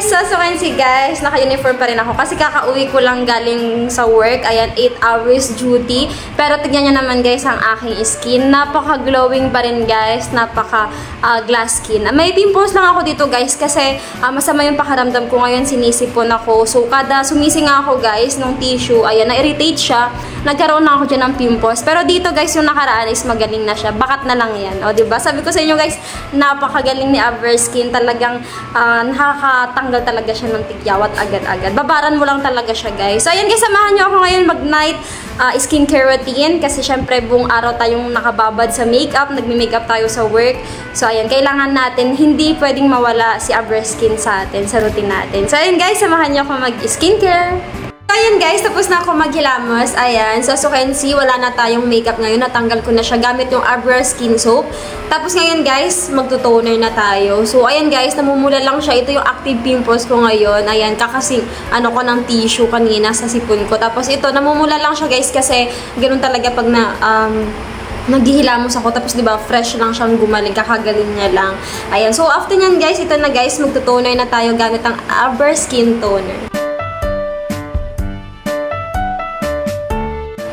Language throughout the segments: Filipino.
So si guys, naka-uniform pa rin ako kasi kakauwi ko lang galing sa work. Ayan, 8 hours duty. Pero tignan nyo naman guys ang aking skin. Napaka-glowing pa rin guys. Napaka-glass skin. May pimples lang ako dito guys kasi masama yung pakaramdam ko ngayon. Sinisipon ako. So kada sumising ako guys ng tissue, ayan, na-irritate siya. Nagkaroon na ako dyan ng pimples. Pero dito guys, yung nakaraan is magaling na siya. Bakat na lang yan. O diba? Sabi ko sa inyo guys, napakagaling ni Averyskin. Talagang nakakatanggal talaga siya ng tigyawat agad-agad. Babaran mo lang talaga siya guys. So ayan guys, samahan nyo ako ngayon mag-night skincare routine. Kasi syempre buong araw tayong nakababad sa makeup. Nagmi-makeup tayo sa work. So ayan, kailangan natin, hindi pwedeng mawala si Averyskin sa atin, sa routine natin. So ayan guys, samahan nyo ako mag-skincare. So, ayan guys, tapos na ako maghilamos. Ayan, so as you can see, wala na tayong makeup ngayon. Natanggal ko na siya gamit yung Averyskin soap. Tapos ngayon guys, magto-toner na tayo. So ayan guys, namumula lang siya. Ito yung active pimples ko ngayon. Ayan, kakasing ko ng tissue kanina sa sipon ko. Tapos ito, namumula lang siya guys kasi ganoon talaga pag naghihilamos ako, tapos diba fresh lang siyang gumaling, kakagaling niya lang. Ayan, so after nyan guys, ito na guys, magto-toner na tayo gamit ang Averyskin toner.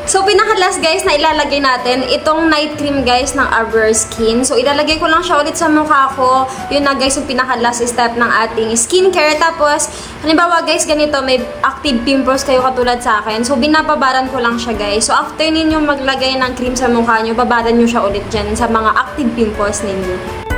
So, pinaka-last guys na ilalagay natin, itong night cream guys ng Averyskin. So, ilalagay ko lang siya ulit sa mukha ko. Yun na guys, yung pinaka-last step ng ating skincare. Tapos, halimbawa guys, ganito, may active pimples kayo katulad sa akin. So, binababaran ko lang siya guys. So, after ninyo maglagay ng cream sa mukha nyo, babaran nyo siya ulit dyan sa mga active pimples ninyo.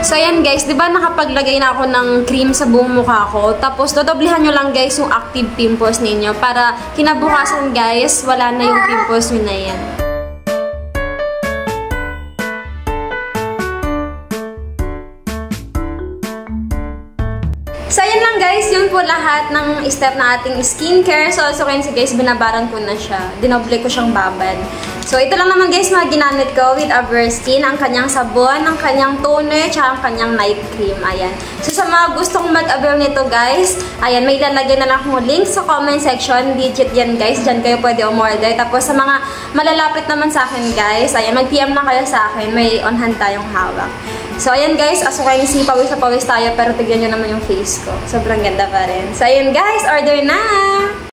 So, ayan guys, di ba nakapaglagay na ako ng cream sa buong mukha ko? Tapos, dodoblihan nyo lang guys yung active pimples ninyo para kinabukasan guys, wala na yung pimples nyo na yan. So, ayan lang guys, yun po lahat ng step na ating skincare. So, as you can see guys, binabaran ko na siya. Dinoble ko siyang babad. So, ito lang naman guys mga ginamit ko with Averyskin, ang kanyang sabon, ang kanyang toner, tsaka ang kanyang night cream. Ayan. So, sa mga gustong mag-avail nito guys, ayan, may ilalagay na lang akong link sa comment section. Digit yan guys, dyan kayo pwede umorder. Tapos, sa mga malalapit naman sa akin guys, ayan, mag-PM lang kayo sa akin. May on-hand tayong hawak. So, ayan guys, as you can see, pawis na pawis tayo, pero tignan nyo naman yung face ko. Sobrang ganda pa rin. So, ayan guys, order na!